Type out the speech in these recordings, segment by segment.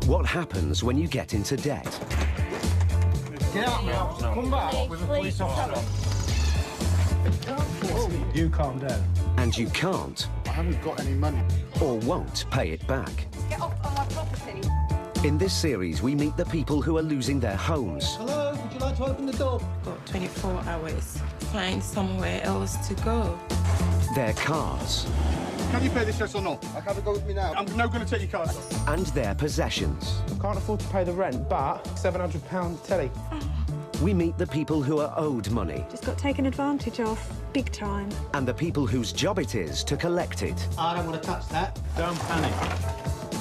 What happens when you get into debt? Get out now. Come back with a police officer. You calm down. And you can't I haven't got any money. or won't pay it back. Get off on my property. In this series, we meet the people who are losing their homes, Hello, would you like to open the door? Got 24 hours. Find somewhere else to go. their cars, Can you pay this yes or not? I can't go with me now. I'm not going to take your cars off. and their possessions. Can't afford to pay the rent, but £700 telly. We meet the people who are owed money Just got taken advantage of, big time. and the people whose job it is to collect it. I don't want to touch that. Don't panic.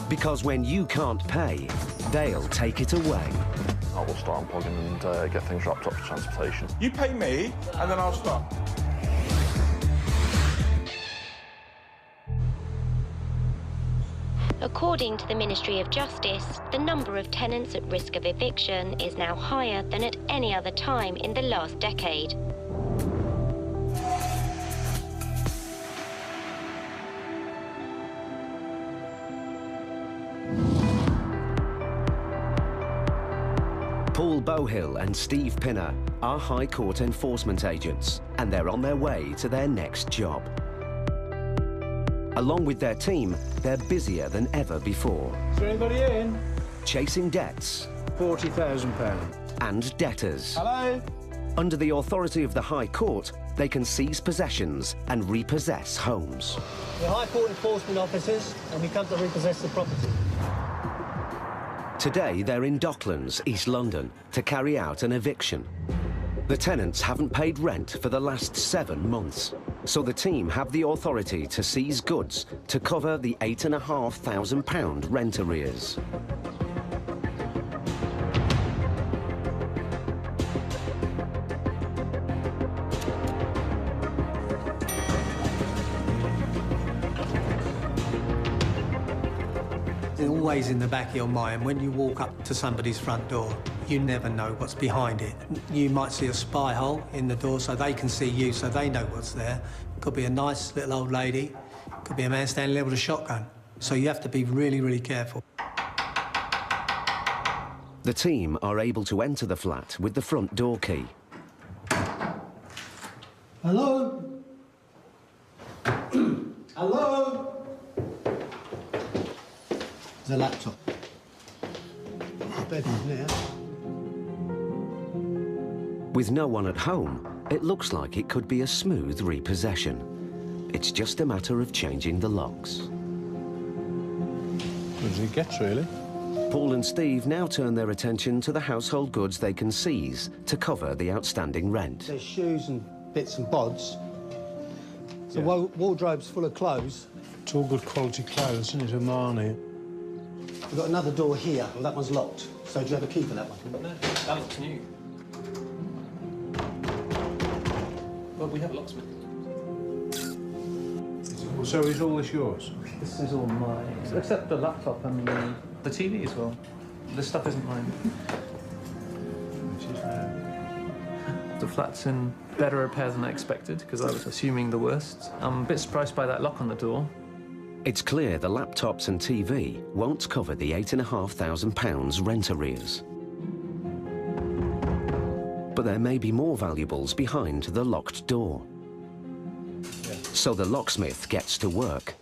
Because when you can't pay, they'll take it away. I will start unplugging and get things wrapped up for transportation. You pay me, and then I'll stop. According to the Ministry of Justice, the number of tenants at risk of eviction is now higher than at any other time in the last decade. Paul Bohill and Steve Pinner are High Court enforcement agents, and they're on their way to their next job. Along with their team, they're busier than ever before, Is there anybody in? chasing debts £40,000. and debtors. Hello? Under the authority of the High Court, they can seize possessions and repossess homes. We're High Court enforcement officers, and we come to repossess the property. Today, they're in Docklands, East London, to carry out an eviction. The tenants haven't paid rent for the last 7 months, so the team have the authority to seize goods to cover the £8,500 rent arrears. It's always in the back of your mind when you walk up to somebody's front door. You never know what's behind it. You might see a spy hole in the door so they can see you, so they know what's there. Could be a nice little old lady. Could be a man standing there with a shotgun. So you have to be really, really careful. The team are able to enter the flat with the front door key. Hello? Hello? There's a laptop. The bedroom's there. With no one at home, it looks like it could be a smooth repossession. It's just a matter of changing the locks. What does he get, really? Paul and Steve now turn their attention to the household goods they can seize to cover the outstanding rent. There's shoes and bits and bods. The wardrobe's full of clothes. It's all good quality clothes, isn't it, Armani? We've got another door here. Well, that one's locked. So do you have a key for that one? No, that looks new. Well, we have a locksmith. So is all this yours? This is all mine, except the laptop and the TV as well. This stuff isn't mine. The flat's in better repair than I expected, because I was assuming the worst. I'm a bit surprised by that lock on the door. It's clear the laptops and TV won't cover the £8,500 rent arrears. But there may be more valuables behind the locked door. So the locksmith gets to work.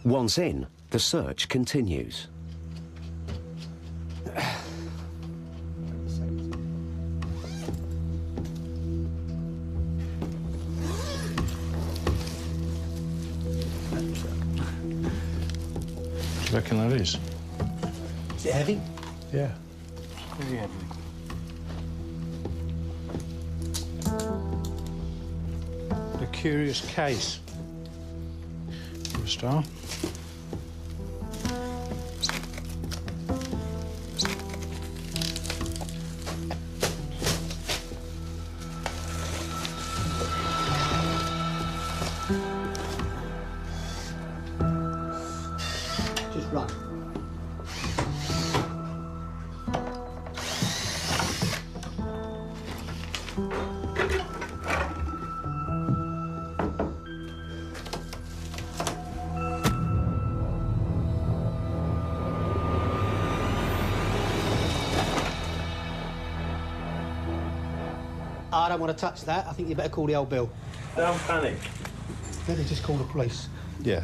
Once in, the search continues. Do you reckon that is? Is it heavy? Yeah. Very heavy. A curious case. For a start. Just run. I don't want to touch that. I think you better call the old Bill. Don't panic. Better just call the police. Yeah.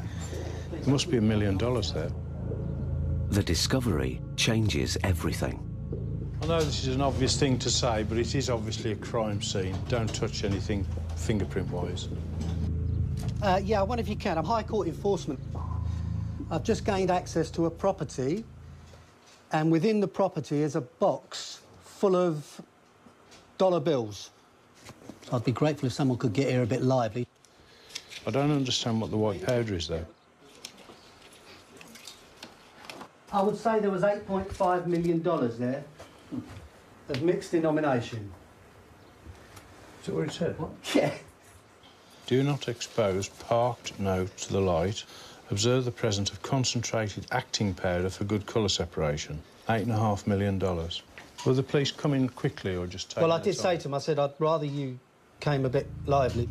There must be $1 million there. The discovery changes everything. I know this is an obvious thing to say, but it is obviously a crime scene. Don't touch anything fingerprint-wise. Yeah, I wonder if you can. I'm High Court enforcement. I've just gained access to a property, and within the property is a box full of dollar bills. So I'd be grateful if someone could get here a bit lively. I don't understand what the white powder is, though. I would say there was $8.5 million there of mixed denomination. Is that what it said? Yeah. Do not expose parked note to the light. Observe the presence of concentrated acting powder for good colour separation. $8.5 million. Will the police come in quickly or just take Well, I their did say time? to him, I said, I'd rather you came a bit lively.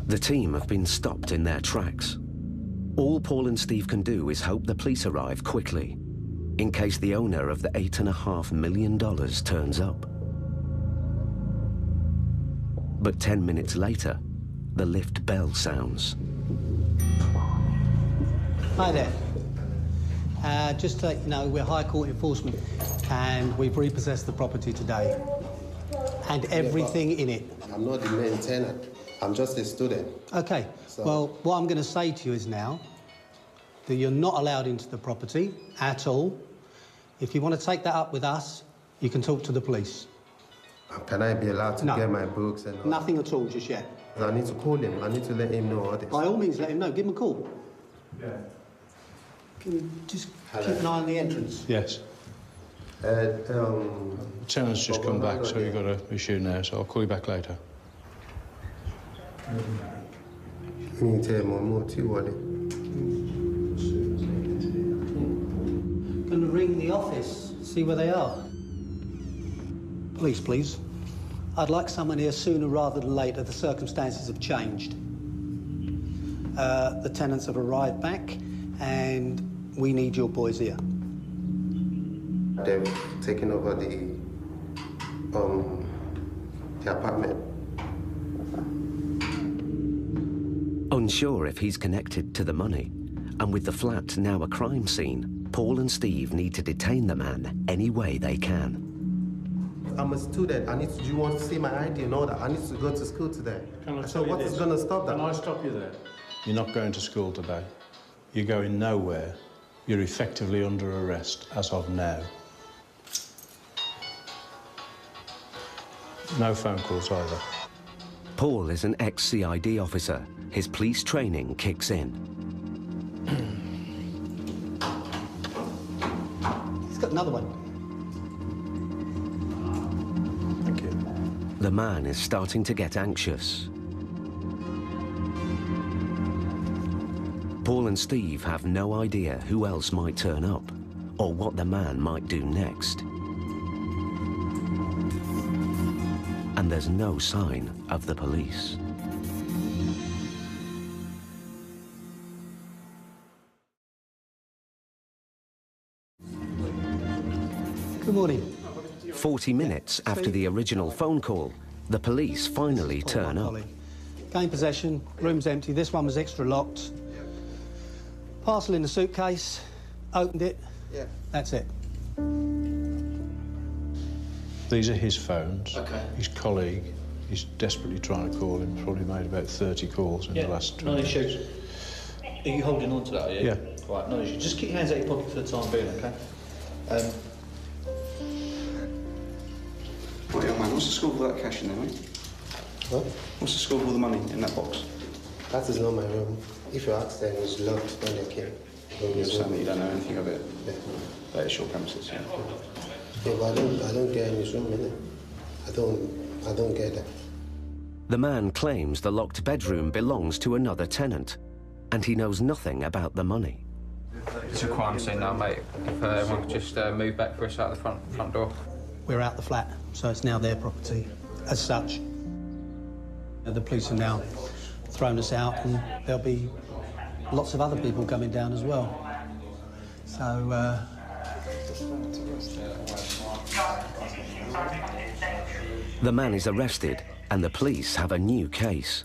The team have been stopped in their tracks. All Paul and Steve can do is hope the police arrive quickly, in case the owner of the $8.5 million turns up. But 10 minutes later, the lift bell sounds. Hi there. Just to let you know, we're High Court enforcement, and we've repossessed the property today. And everything in it. I'm not the main tenant. I'm just a student. OK. So... Well, what I'm going to say to you is now that you're not allowed into the property at all. If you want to take that up with us, you can talk to the police. Can I be allowed to get my books and all? Nothing at all just yet. I need to call him. I need to let him know all this. By all means, let him know. Give him a call. Yeah. Can you just keep an eye on the entrance? Yes. Tenant's just come back, so we've got an issue now, so I'll call you back later. Gonna ring the office, see where they are. Police, please. I'd like someone here sooner rather than later. The circumstances have changed. The tenants have arrived back, and we need your boys here. They've taken over the apartment. Unsure if he's connected to the money, and with the flat now a crime scene, Paul and Steve need to detain the man any way they can. I'm a student. Do you want to see my ID and all that? I need to go to school today. So what is going to stop that? Can I stop you there? You're not going to school today. You're going nowhere. You're effectively under arrest as of now. No phone calls either. Paul is an ex-CID officer. His police training kicks in. He's got another one. Thank you. The man is starting to get anxious. Paul and Steve have no idea who else might turn up or what the man might do next. And there's no sign of the police. Good morning. 40 minutes after the original phone call, the police finally turn up. Gained possession, room's empty. This one was extra locked. Parcel in the suitcase, opened it. Yeah. That's it. These are his phones. Okay. His colleague is desperately trying to call him. Probably made about 30 calls in the last 20 no issues. Are you holding on to that, are you? Yeah. Right, no issues. Just keep your hands out your pocket for the time being, OK? Right, young man, what's the score for that cash in there, mate? What? What's the score for the money in that box? That is not my room. If you ask them, it's locked when they came. You're saying that you don't know anything of it? Yeah. That is your premises, yeah? Yeah, but I don't get in his room, innit? I don't get that. The man claims the locked bedroom belongs to another tenant, and he knows nothing about the money. It's a crime scene now, mate. If everyone could just move back for us out the front door. We're out the flat, so it's now their property. As such, the police have now thrown us out, and there'll be lots of other people coming down as well. So, The man is arrested and the police have a new case.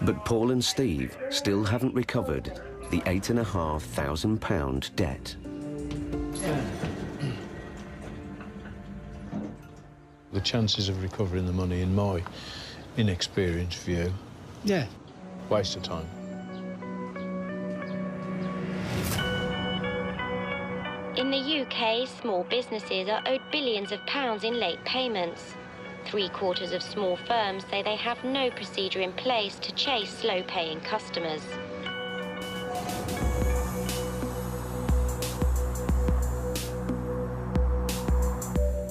But Paul and Steve still haven't recovered the £8,500 debt. The chances of recovering the money, in my inexperienced view, waste of time. In the UK, small businesses are owed billions of pounds in late payments. 3/4 of small firms say they have no procedure in place to chase slow-paying customers.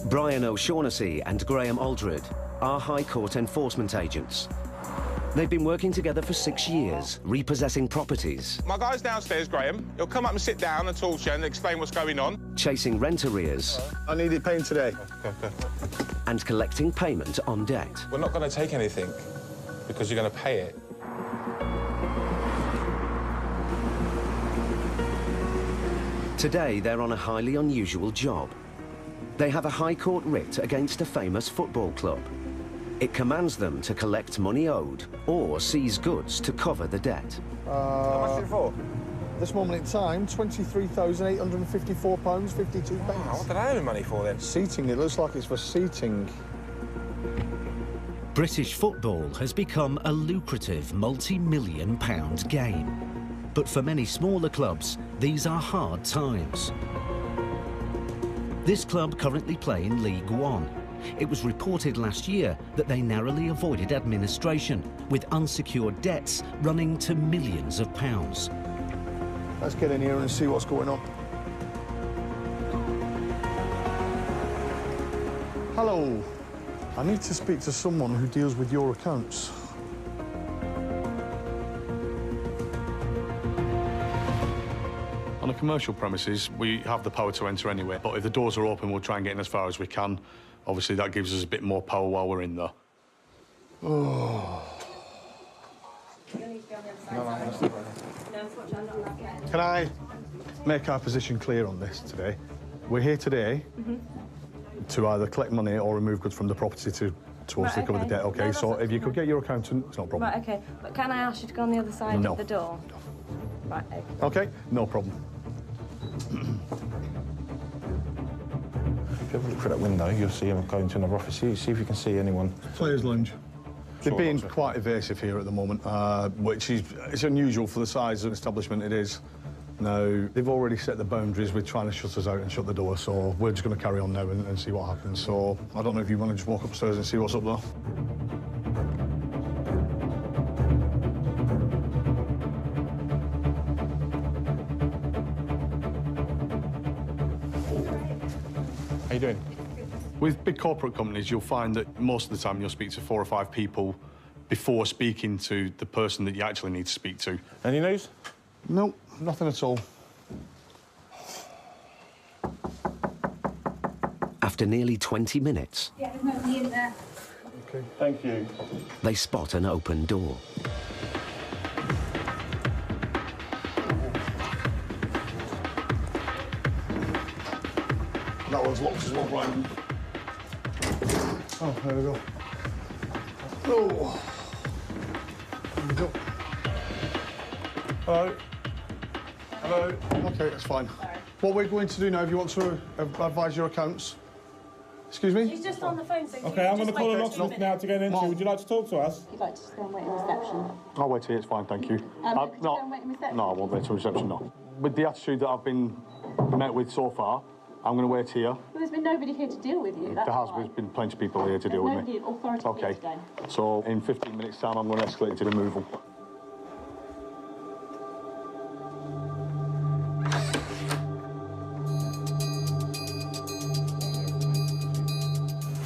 Brian O'Shaughnessy and Graham Aldred are High Court enforcement agents. They've been working together for 6 years, repossessing properties. My guy's downstairs, Graham. He'll come up and sit down and talk to you and explain what's going on. Chasing rent arrears. I need it paid today. Okay. And collecting payment on debt. We're not going to take anything because you're going to pay it. Today, they're on a highly unusual job. They have a High Court writ against a famous football club. It commands them to collect money owed or seize goods to cover the debt. How much is it for? This moment in time, £23,854.52. Wow, what did I owe him money for then? Seating, it looks like it's for seating. British football has become a lucrative multi-million-pound game. But for many smaller clubs, these are hard times. This club currently play in League One. It was reported last year that they narrowly avoided administration, with unsecured debts running to millions of pounds. Let's get in here and see what's going on. Hello. I need to speak to someone who deals with your accounts. On a commercial premises, we have the power to enter anywhere, but if the doors are open, we'll try and get in as far as we can. Obviously, that gives us a bit more power while we're in there. Oh. Can I make our position clear on this today? We're here today to either collect money or remove goods from the property towards recover the debt, okay? No, so if you fine. could get your accountant, it's not a problem. Right, OK. But can I ask you to go on the other side No. of the door? Right, OK. OK, no problem. If you have a look through that window, you'll see him going to another office. See if you can see anyone. Players' lounge. They're Sure, being that's it. quite evasive here at the moment, which is it's unusual for the size of the establishment it is. Now, they've already set the boundaries with trying to shut us out and shut the door, so we're just going to carry on now and see what happens. So I don't know if you want to just walk upstairs and see what's up there. How you doing? With big corporate companies, you'll find that most of the time you'll speak to 4 or 5 people before speaking to the person that you actually need to speak to. Any news? No, nothing at all. After nearly 20 minutes, Yeah, there's nobody in there. OK, thank you. they spot an open door. That one's locked as well, Brian. Oh, there we go. Oh. There we go. Hello. Hello. OK, that's fine. What we're going to do now, if you want to advise your accounts. Excuse me? She's just on the phone, so OK, I'm going to call her a locksmith locksmith now to get into. Would you like to talk to us? You'd like to just go and wait in reception? I'll wait here, it's fine, thank you. Go and wait in reception? No, I won't wait till reception, no. With the attitude that I've been met with so far, I'm going to wait here. Well, there's been nobody here to deal with you. That's There has why. been plenty of people here to deal with me. There's nobody authority OK, here today. so in 15 minutes' time, I'm going to escalate to removal.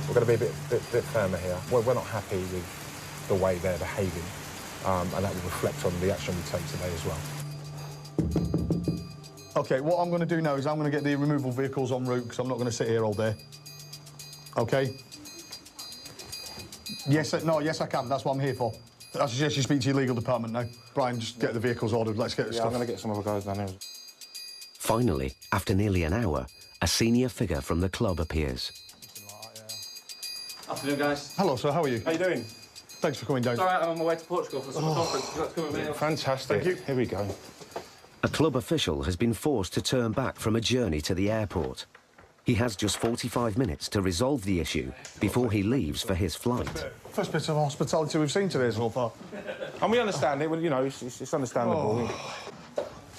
We're going to be a bit firmer here. We're not happy with the way they're behaving, and that will reflect on the action we take today as well. OK, what I'm going to do now is I'm going to get the removal vehicles en route because I'm not going to sit here all day. OK? Yes, no, yes, I can. That's what I'm here for. I suggest you speak to your legal department now. Brian, just get the vehicles ordered. Let's get the Yeah, stuff. I'm going to get some other guys down here. Finally, after nearly an hour, a senior figure from the club appears. Afternoon, guys. Hello, sir. How are you? How you doing? Thanks for coming down. It's all right, I'm on my way to Portugal for some conference. You've got to come with me. Fantastic. Thank you. Here we go. A club official has been forced to turn back from a journey to the airport. He has just 45 minutes to resolve the issue before he leaves for his flight. First bit of hospitality we've seen today so far. And we understand it. Well, you know, it's understandable.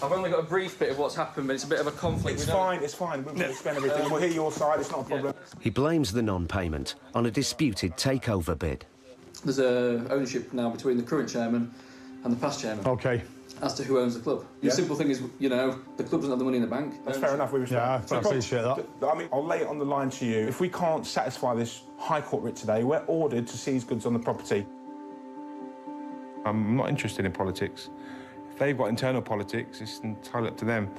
I've only got a brief bit of what's happened, but it's a bit of a conflict. It's fine, it's fine. We'll explain everything. We'll hear your side, it's not a problem. He blames the non-payment on a disputed takeover bid. There's a ownership now between the current chairman and the past chairman. OK. As to who owns the club. The simple thing is, you know, the club doesn't have the money in the bank. That's fair enough, we respect. Yeah, I appreciate that. I mean, I'll lay it on the line to you. If we can't satisfy this High Court writ today, we're ordered to seize goods on the property. I'm not interested in politics. If they've got internal politics, it's entirely up to them.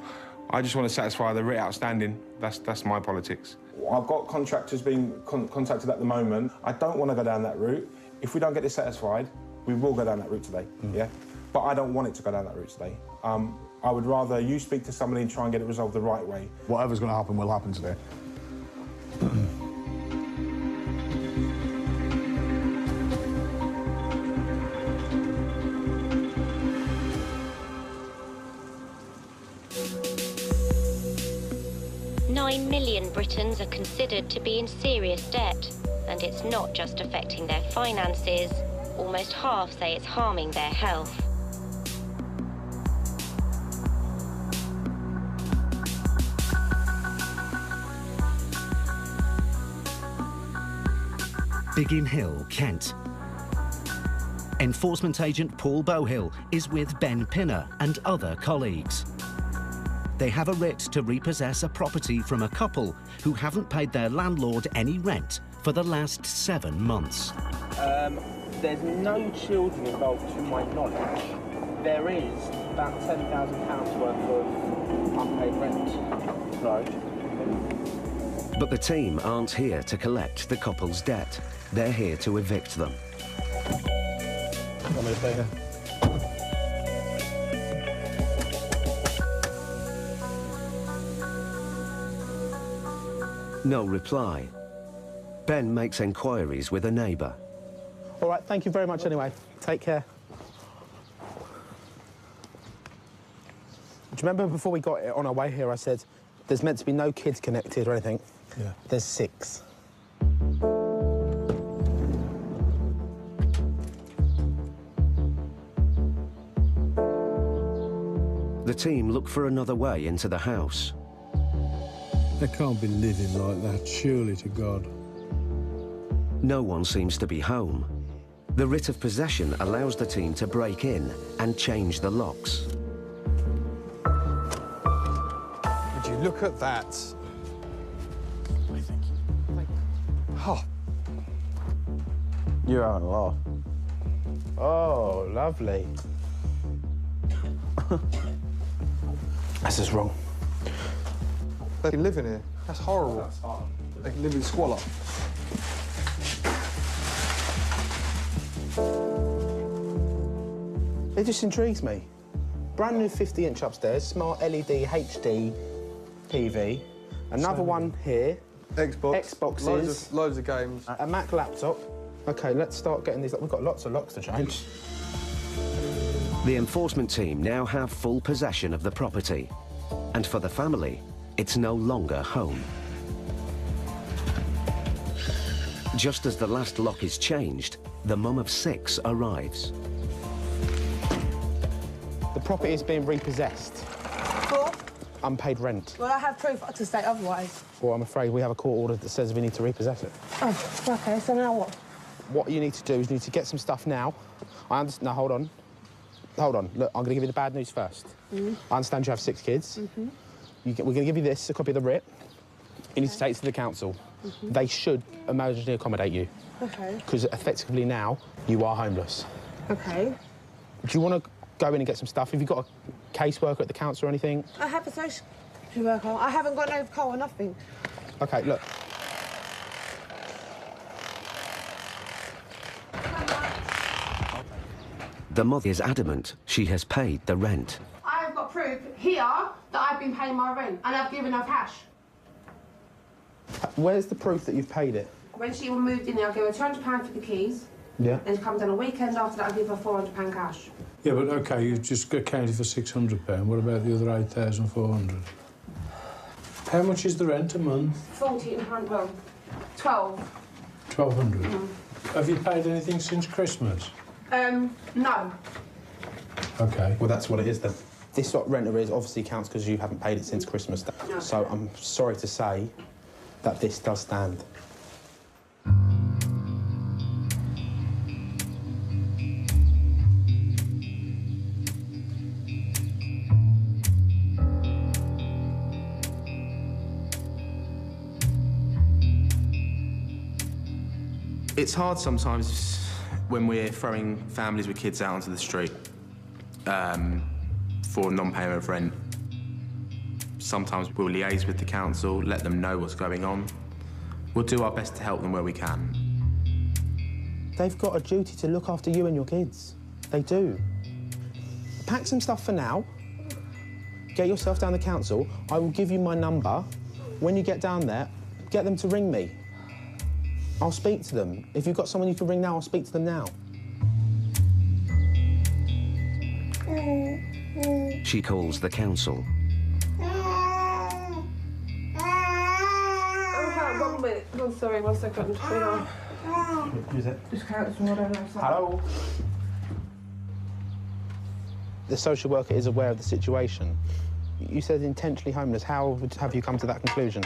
I just want to satisfy the writ outstanding. That's my politics. I've got contractors being contacted at the moment. I don't want to go down that route. If we don't get this satisfied, we will go down that route today, yeah? But I don't want it to go down that route today. I would rather you speak to somebody and try and get it resolved the right way. Whatever's going to happen will happen today. $9 million Britons are considered to be in serious debt, and it's not just affecting their finances. Almost half say it's harming their health. Biggin Hill, Kent. Enforcement agent Paul Bowhill is with Ben Pinner and other colleagues. They have a writ to repossess a property from a couple who haven't paid their landlord any rent for the last 7 months. There's no children involved to my knowledge. There is about £10,000 worth of unpaid rent. Right. But the team aren't here to collect the couple's debt. They're here to evict them. Want me to pay her? No reply. Ben makes enquiries with a neighbour. All right, thank you very much anyway. Take care. Do you remember before we got on our way here, I said there's meant to be no kids connected or anything? Yeah. There's 6. The team look for another way into the house. They can't be living like that, surely to God. No one seems to be home. The writ of possession allows the team to break in and change the locks. Would you look at that? Oh. You're having a laugh. Oh, lovely. This is wrong. They can live in here. That's horrible. They can live in squalor. It just intrigues me. Brand new 50-inch upstairs, smart LED HD TV. Another one here. Xboxes. Loads of games. A Mac laptop. OK, let's start getting these. We've got lots of locks to change. The enforcement team now have full possession of the property. And for the family, it's no longer home. Just as the last lock is changed, the mum of 6 arrives. The property is being repossessed. For? Unpaid rent. Well, I have proof to state otherwise. Well, I'm afraid we have a court order that says we need to repossess it. Oh, OK, so now what? What you need to do is you need to get some stuff now. I understand. No, hold on. Hold on. Look, I'm going to give you the bad news first. I understand you have 6 kids. We're going to give you this, a copy of the writ. You need to take it to the council. They should emergency accommodate you. OK. Because effectively now, you are homeless. OK. Do you want to go in and get some stuff? Have you got a caseworker at the council or anything? I have a social worker. I haven't got no coal or nothing. OK, look. The mother is adamant she has paid the rent. I have got proof here that that I've been paying my rent and I've given her cash. Where's the proof that you've paid it? When she moved in there, I gave her £200 for the keys. Yeah. Then she comes on a weekend after that, I give her £400 cash. Yeah, but OK, you've just accounted for £600. What about the other 8,400? How much is the rent a month? £1,400, well, 12. 1,200? Have you paid anything since Christmas? No. OK. Well, that's what it is then. This rent arrears obviously counts because you haven't paid it since Christmas. No. So I'm sorry to say that this does stand. It's hard sometimes when we're throwing families with kids out onto the street for non-payment of rent. Sometimes we'll liaise with the council, let them know what's going on. We'll do our best to help them where we can. They've got a duty to look after you and your kids. They do. Pack some stuff for now. Get yourself down the council. I will give you my number. When you get down there, get them to ring me. I'll speak to them. If you've got someone you can ring now, I'll speak to them now. She calls the council. Oh, hi, 1 minute. Oh, sorry, 1 second. Who's it? Just council, I don't know. Hello? The social worker is aware of the situation. You said intentionally homeless. How have you come to that conclusion?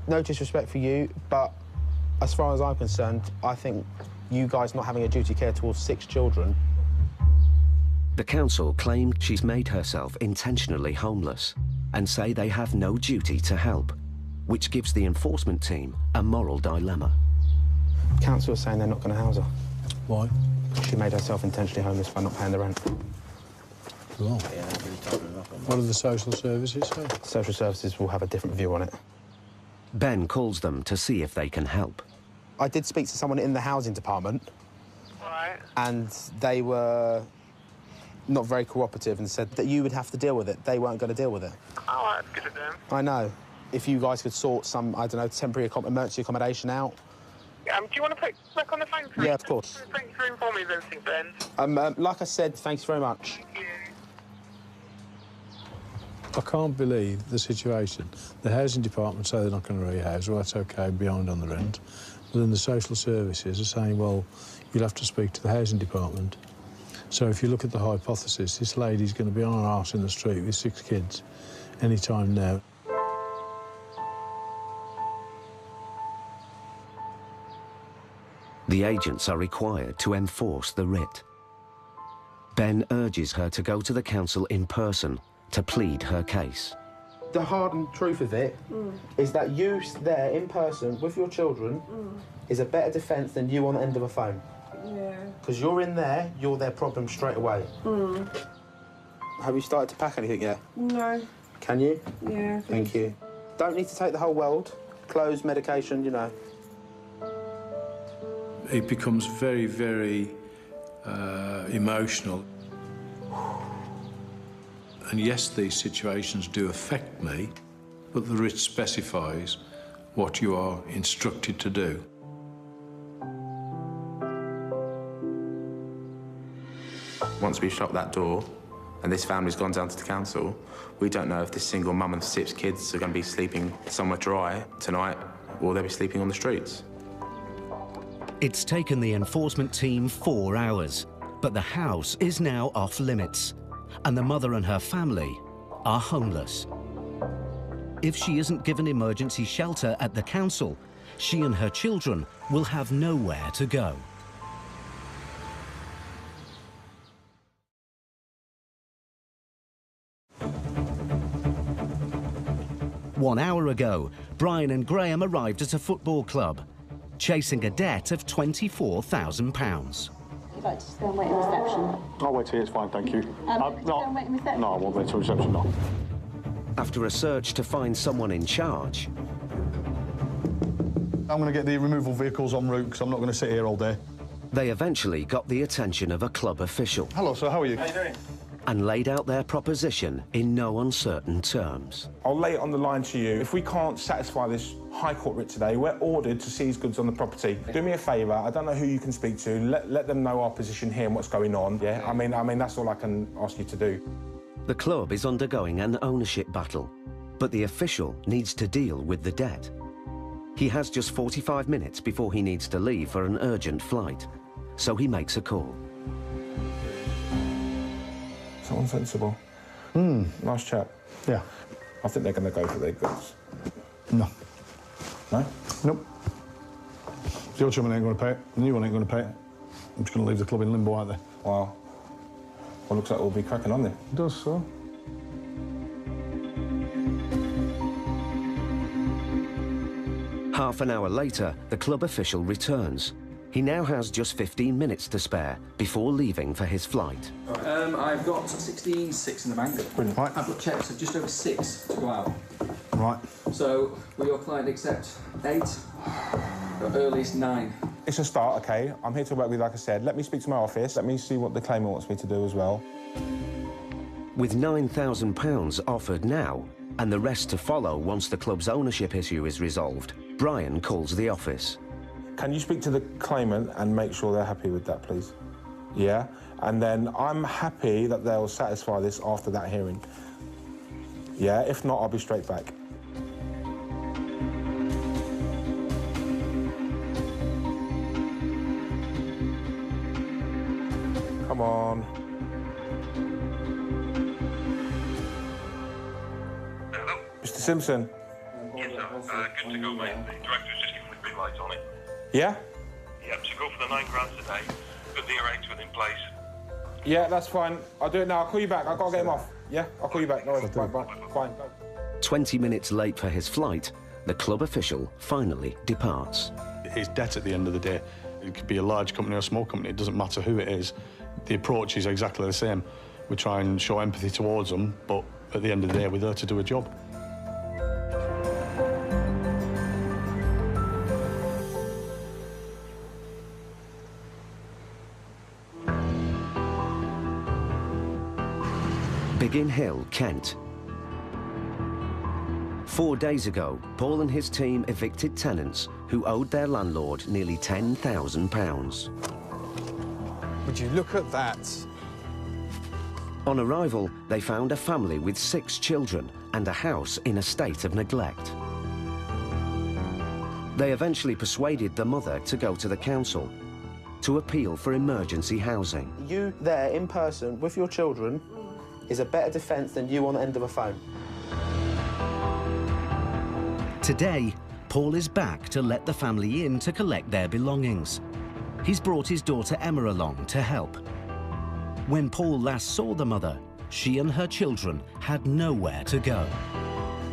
No disrespect for you, but as far as I'm concerned, I think you guys not having a duty care towards 6 children. The council claimed she's made herself intentionally homeless and say they have no duty to help, which gives the enforcement team a moral dilemma. Council is saying they're not going to house her. Why? She made herself intentionally homeless by not paying the rent. Wrong. What do the social services say? Social services will have a different view on it. Ben calls them to see if they can help. I did speak to someone in the housing department. Right. And they were not very cooperative and said that you would have to deal with it. They weren't going to deal with it. Oh, that's good of them. I know. If you guys could sort some, I don't know, temporary emergency accommodation out. Do you want to put back on the phone, please? Yeah, of course. Thanks for informing me of everything, Ben. Like I said, thanks very much. I can't believe the situation. The housing department say they're not going to rehouse, well, that's OK, behind on the rent. But then the social services are saying, well, you'll have to speak to the housing department. So if you look at the hypothesis, this lady's going to be on her arse in the street with 6 kids any time now. The agents are required to enforce the writ. Ben urges her to go to the council in person to plead her case. The hardened truth of it is that you there in person with your children is a better defence than you on the end of a phone. Yeah. Because you're in there, you're their problem straight away. Have you started to pack anything yet? No. Can you? Yeah. Thank you. Don't need to take the whole world. Clothes, medication, you know. It becomes very, very emotional. And yes, these situations do affect me, but the writ specifies what you are instructed to do. Once we've shut that door and this family's gone down to the council, we don't know if this single mum and 6 kids are going to be sleeping somewhere dry tonight or they'll be sleeping on the streets. It's taken the enforcement team 4 hours, but the house is now off limits, and the mother and her family are homeless. If she isn't given emergency shelter at the council, she and her children will have nowhere to go. One hour ago, Brian and Graham arrived at a football club, chasing a debt of £24,000. You'd like to just go and wait in reception? I'll wait here, it's fine, thank you. Go and wait in reception? No, I won't wait till reception, no. After a search to find someone in charge, I'm going to get the removal vehicles en route because I'm not going to sit here all day. they eventually got the attention of a club official. Hello, sir, how are you? How you doing? and laid out their proposition in no uncertain terms. I'll lay it on the line to you. If we can't satisfy this High Court writ today, we're ordered to seize goods on the property. Do me a favour, I don't know who you can speak to, let them know our position here and what's going on, yeah? I mean, that's all I can ask you to do. The club is undergoing an ownership battle, but the official needs to deal with the debt. He has just 45 minutes before he needs to leave for an urgent flight, so he makes a call. Someone sensible. Nice chap. Yeah. I think they're going to go for their goods. No. No? Nope. The old chum ain't going to pay it. The new one ain't going to pay it. I'm just going to leave the club in limbo, aren't they? Wow. Well, looks like we'll be cracking on then. It does, so. Half an hour later, the club official returns. He now has just 15 minutes to spare before leaving for his flight. I've got 16.6 in the bank. Brilliant. Right. I've got checks of just over 6 to go out. Right. So, will your client accept 8? Or earliest 9? It's a start, OK? I'm here to work with, like I said. Let me speak to my office. Let me see what the claimant wants me to do as well. With £9,000 offered now, and the rest to follow once the club's ownership issue is resolved, Brian calls the office. Can you speak to the claimant and make sure they're happy with that, please? Yeah? And then I'm happy that they'll satisfy this after that hearing. Yeah? If not, I'll be straight back. Come on. Hello? Mr. Simpson? Yes, sir. Good to go, mate. The director's just given the green light on it. Yeah? Yep, so go for the 9 grand today. Put the arrangement in place. Yeah, that's fine. I'll do it now. I'll call you back. I've got to get him off. Yeah? I'll call you back. No worries. Bye. Fine. 20 minutes late for his flight, the club official finally departs. It's debt at the end of the day. It could be a large company or a small company. It doesn't matter who it is. The approach is exactly the same. We try and show empathy towards them, but at the end of the day, we're there to do a job. Biggin Hill, Kent. 4 days ago, Paul and his team evicted tenants who owed their landlord nearly £10,000. Would you look at that? On arrival, they found a family with 6 children and a house in a state of neglect. They eventually persuaded the mother to go to the council to appeal for emergency housing. You there in person with your children is a better defence than you on the end of a phone. Today, Paul is back to let the family in to collect their belongings. He's brought his daughter Emma along to help. When Paul last saw the mother, she and her children had nowhere to go.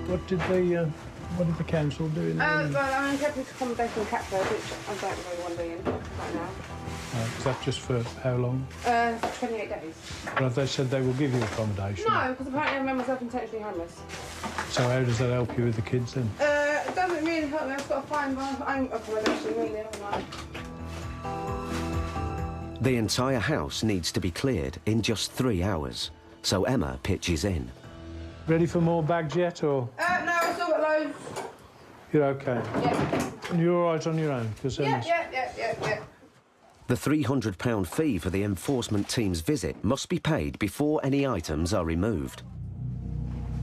What did the council do in Well, I'm happy to accommodate in Catford, which I don't really want to be in right now. Is that just for how long? 28 days. But have they said they will give you accommodation? No, because apparently I remember myself intentionally homeless. So how does that help you with the kids then? It doesn't really help me. I've got to find my own accommodation, really, haven't I? The entire house needs to be cleared in just 3 hours, so Emma pitches in. Ready for more bags yet, or? No, I've still got loads. You're OK? Yeah. And you're all right on your own? Yeah. The £300 fee for the enforcement team's visit must be paid before any items are removed.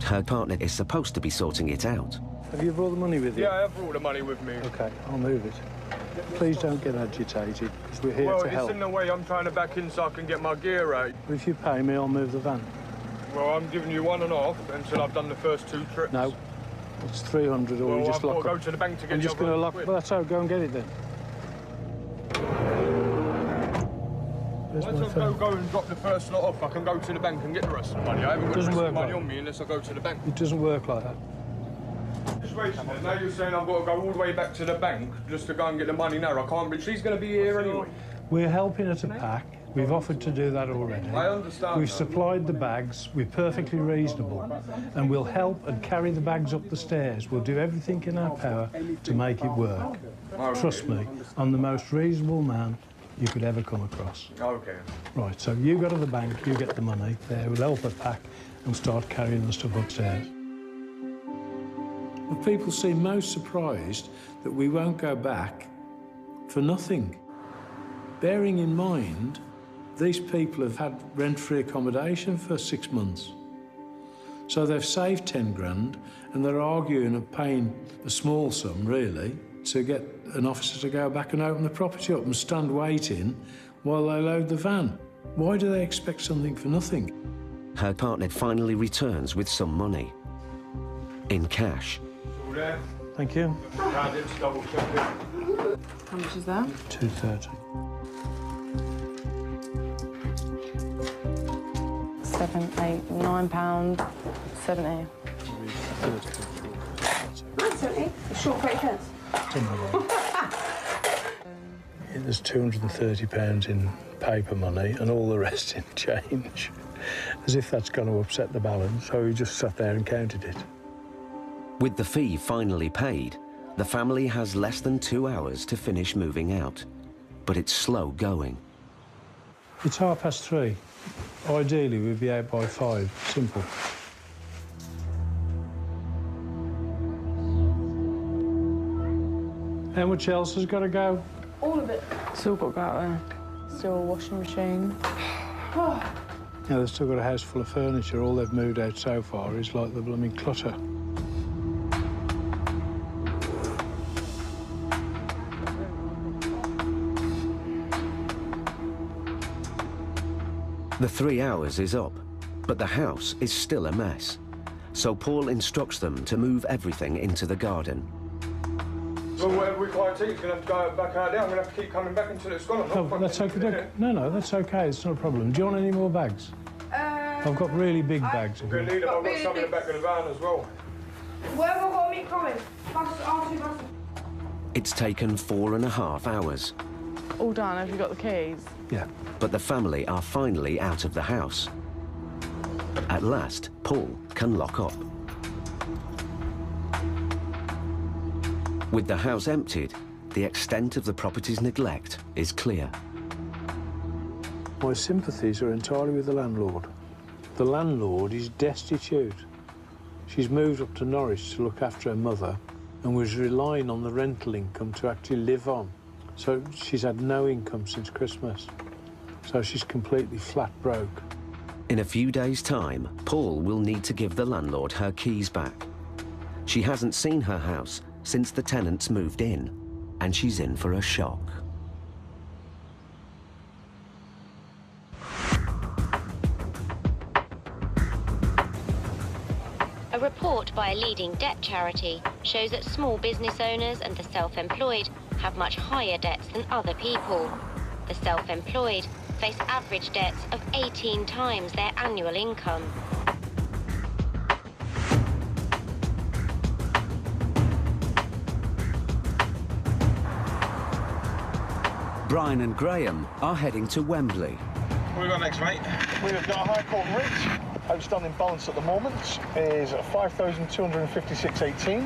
Her partner is supposed to be sorting it out. Have you brought the money with you? Yeah, I have brought the money with me. OK, I'll move it. Please don't get agitated, because we're here to help. Well, it's in the way. I'm trying to back in so I can get my gear right. If you pay me, I'll move the van. Well, I'm giving you 1.5 until I've done the first 2 trips. No, it's 300 or you just lock up. I've got to go to the bank to get I'm just going to lock... Well, that's how, go and get it then. Once I go and drop the first lot off, I can go to the bank and get the rest of the money. I haven't got the rest of the money on me unless I go to the bank. It doesn't work like that. Just wait a minute. Now you're saying I've got to go all the way back to the bank just to go and get the money now. I can't, but she's going to be here anyway. We're helping her to pack. We've offered to do that already. I understand. We've supplied the bags. We're perfectly reasonable. And we'll help and carry the bags up the stairs. We'll do everything in our power to make it work. Trust me, I'm the most reasonable man you could ever come across. OK. Right, so you go to the bank, you get the money, they will help her pack and start carrying the stuff upstairs. And people seem most surprised that we won't go back for nothing. Bearing in mind, these people have had rent-free accommodation for 6 months. So they've saved 10 grand and they're arguing of paying a small sum, really, to get an officer to go back and open the property up and stand waiting while they load the van. Why do they expect something for nothing? Her partner finally returns with some money. In cash. Thank you. How much is that? £230. £7, £8, £9.70. £9.70? Short 30 pence. There's £230 in paper money and all the rest in change. As if that's going to upset the balance, so he just sat there and counted it. With the fee finally paid, the family has less than 2 hours to finish moving out. But it's slow going. It's 3:30. Ideally, we'd be out by 5. Simple. How much else has got to go? All of it. Still got to go out there. Still a washing machine. Yeah, they've still got a house full of furniture. All they've moved out so far is like the blooming clutter. The 3 hours is up, but the house is still a mess. So Paul instructs them to move everything into the garden. Well, whatever we can't take, it's going to have to go back out there. I'm going to have to keep coming back until it's gone. Oh, that's okay. No, that's okay. It's not a problem. Do you want any more bags? I've got really big bags. We're going to need them. I've got some in the back of the van as well. Where have I got meat coming? R2 It's taken 4.5 hours. All done. Have you got the keys? Yeah. But the family are finally out of the house. At last, Paul can lock up. With the house emptied, the extent of the property's neglect is clear. My sympathies are entirely with the landlord. The landlord is destitute. She's moved up to Norwich to look after her mother and was relying on the rental income to actually live on. So she's had no income since Christmas. So she's completely flat broke. In a few days' time, Paul will need to give the landlord her keys back. She hasn't seen her house since the tenants moved in, and she's in for a shock. A report by a leading debt charity shows that small business owners and the self-employed have much higher debts than other people. The self-employed face average debts of 18 times their annual income. Brian and Graham are heading to Wembley. What have we got next, mate? We've got a High Court writ. Outstanding balance at the moment is 5,256.18.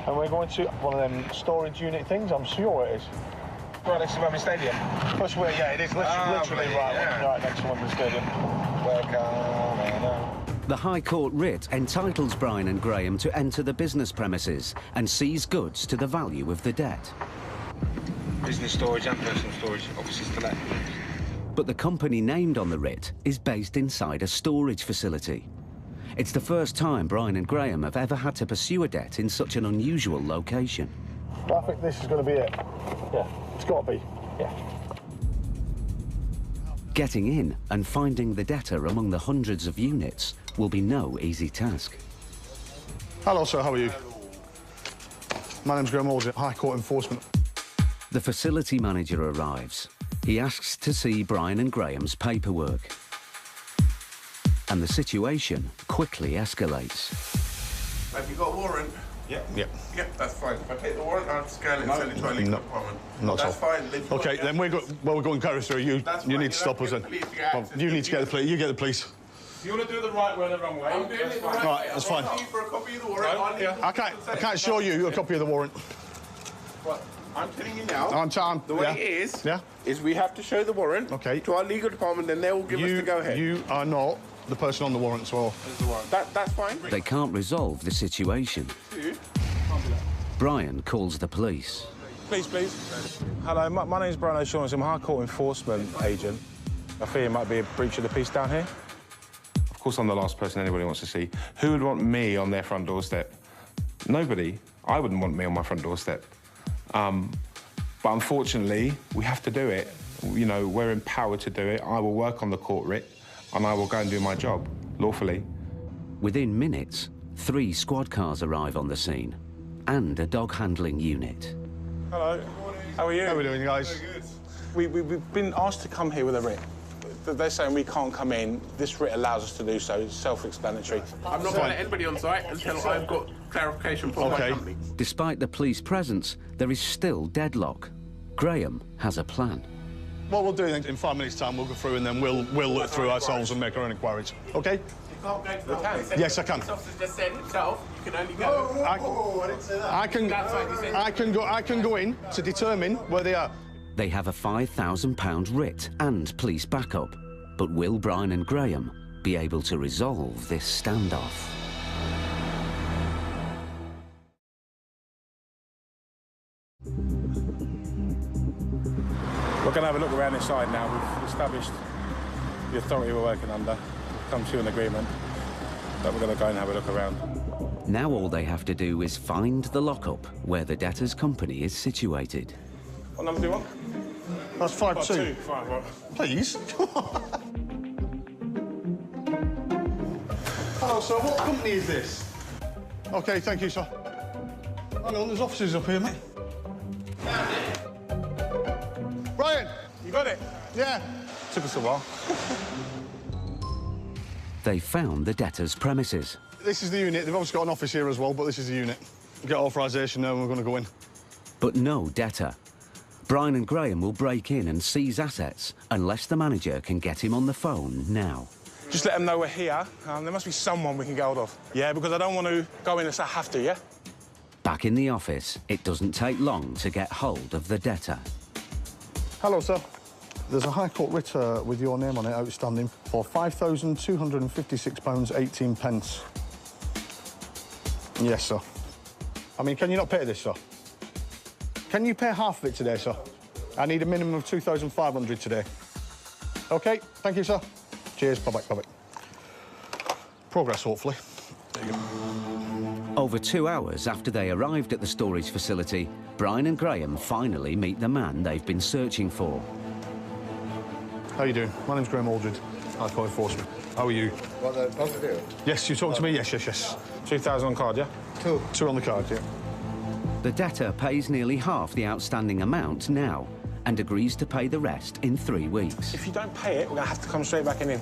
And we're going to one of them storage unit things, I'm sure it is. Right next to Wembley Stadium. Plus where, yeah, it is literally right next to Wembley Stadium. The High Court writ entitles Brian and Graham to enter the business premises and seize goods to the value of the debt. Business storage and personal storage, offices to let. But the company named on the writ is based inside a storage facility. It's the first time Brian and Graham have ever had to pursue a debt in such an unusual location. I think this is going to be it. Yeah, it's got to be. Yeah. Getting in and finding the debtor among the hundreds of units will be no easy task. Hello, sir. How are you? My name's Graham Halsey, High Court Enforcement. The facility manager arrives. He asks to see Brian and Graham's paperwork. And the situation quickly escalates. Have you got a warrant? Yep. Yep, that's fine. If I take the warrant, I'll scale it and send it to a legal department. Not that's at all. fine. Okay, then we're going to carry through. You need to stop us then. Well, you need to get the police. You get the police. You want to do the right way or the wrong way? I'm doing it the right way. Right, that's fine. For a copy of the warrant. I can't show you a copy of the warrant. What? I'm telling you now. On time. The way it Yeah. is we have to show the warrant to our legal department, then they'll give us the go-ahead. You are not the person on the warrant, so... That's fine. They can't resolve the situation. Brian calls the police. Please, please. Hello, my name's Brian O'Shaughnessy. I'm a High Court enforcement agent. I fear it might be a breach of the peace down here. Of course, I'm the last person anybody wants to see. Who would want me on their front doorstep? Nobody. I wouldn't want me on my front doorstep. But unfortunately, we have to do it. You know, we're empowered to do it. I will work on the court writ, and I will go and do my job, lawfully. Within minutes, 3 squad cars arrive on the scene, and a dog handling unit. Hello. How are you? How are we doing, guys? We've been asked to come here with a writ. They're saying we can't come in. This writ allows us to do so. It's self-explanatory. I'm not going to let anybody on site until I've got clarification from my company. Despite the police presence, there is still deadlock. Graham has a plan. What we'll do in 5 minutes' time, we'll go through and then we'll look through ourselves and make our own inquiries. OK? You can't go to the house. Yes, I can. The officer just said himself, you can only go... I didn't say that. I can go in to determine where they are. They have a £5,000 writ and police backup. But will Brian and Graham be able to resolve this standoff? We're going to have a look around inside now. We've established the authority we're working under. We've come to an agreement that we're going to go and have a look around. Now all they have to do is find the lockup where the debtor's company is situated. What number do you want? That's 5-2. 5, right. Please? Hello, sir. What company is this? OK, thank you, sir. Hang on, there's officers up here, mate. Brian! You got it? Yeah. Took us a while. They found the debtor's premises. This is the unit. They've obviously got an office here as well, but this is the unit. We get authorisation now and we're going to go in. But no debtor. Brian and Graham will break in and seize assets unless the manager can get him on the phone now. Just let them know we're here. There must be someone we can get hold of. Yeah, because I don't want to go in and say I have to, yeah? Back in the office, it doesn't take long to get hold of the debtor. Hello, sir. There's a High Court writ with your name on it outstanding for £5,256.18. Yes, sir. I mean, can you not pay this, sir? Can you pay half of it today, sir? I need a minimum of 2,500 today. OK, thank you, sir. Cheers, bye-bye, bye-bye. Progress, hopefully. There you go. Over 2 hours after they arrived at the storage facility, Brian and Graham finally meet the man they've been searching for. How are you doing? My name's Graham Aldred, High Court Enforcement. How are you? What, the positive? Yes, you talked to me? Yes, yes, yes. 2,000 on card, yeah? 2 on the card, yeah. The debtor pays nearly half the outstanding amount now and agrees to pay the rest in 3 weeks. If you don't pay it, we're going to have to come straight back in.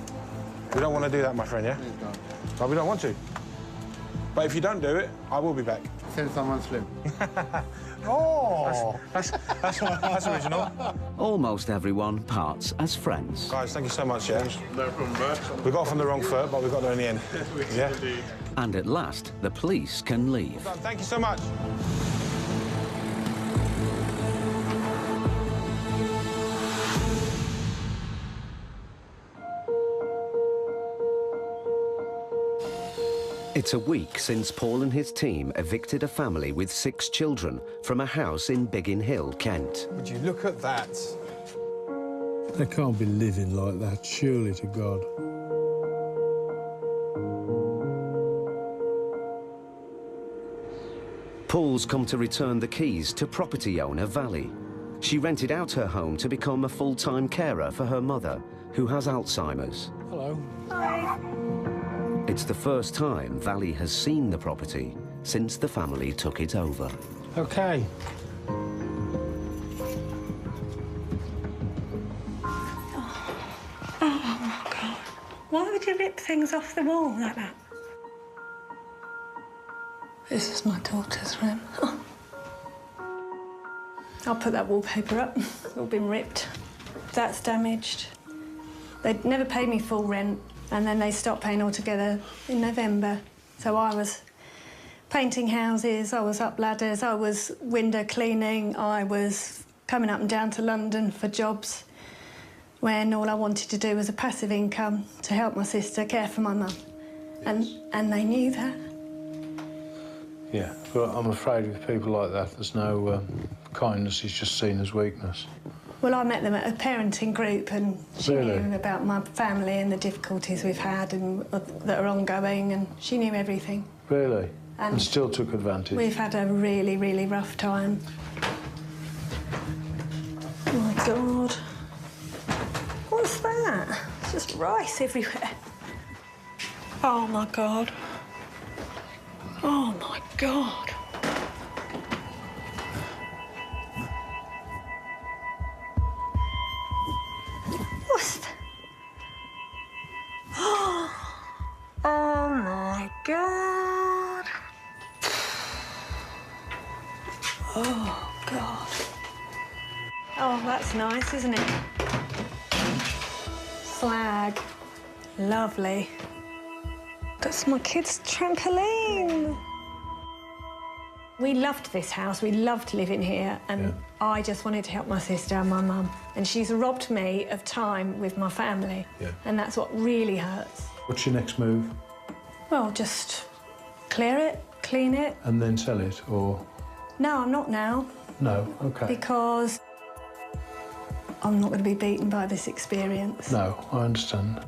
We don't want to do that, my friend, yeah? But we don't want to. But if you don't do it, I will be back. Send someone slim. Oh! That's original. Almost everyone parts as friends. Guys, thank you so much, yeah? No problem, bro. We got off on the wrong foot, but we got there in the end. Yeah? And at last, the police can leave. Thank you so much. It's a week since Paul and his team evicted a family with 6 children from a house in Biggin Hill, Kent. Would you look at that? They can't be living like that, surely to God. Paul's come to return the keys to property owner Valley. She rented out her home to become a full-time carer for her mother, who has Alzheimer's. Hello. Hi. It's the first time Valley has seen the property since the family took it over. OK. Oh, God. Why would you rip things off the wall like that? This is my daughter's room. I'll put that wallpaper up. It's all been ripped. That's damaged. They'd never paid me full rent, and then they stopped paying altogether in November. So I was painting houses, I was up ladders, I was window cleaning, I was coming up and down to London for jobs when all I wanted to do was a passive income to help my sister care for my mum. And they knew that. Yeah, but I'm afraid with people like that, there's no kindness is just seen as weakness. Well, I met them at a parenting group and she Really? knew about my family and the difficulties we've had and that are ongoing, and she knew everything. Really? And And still took advantage? We've had a really, really rough time. Oh, my God. What's that? It's just rice everywhere. Oh, my God. Oh, my God. What's that? Oh, my God. Oh, God. Oh, that's nice, isn't it? Slag. Lovely. That's my kid's trampoline. We loved this house. We loved living here, and I just wanted to help my sister and my mum. And she's robbed me of time with my family. Yeah. And that's what really hurts. What's your next move? Well, just clear it, clean it. And then sell it, or...? No, I'm not now. No, OK. Because I'm not going to be beaten by this experience. No, I understand.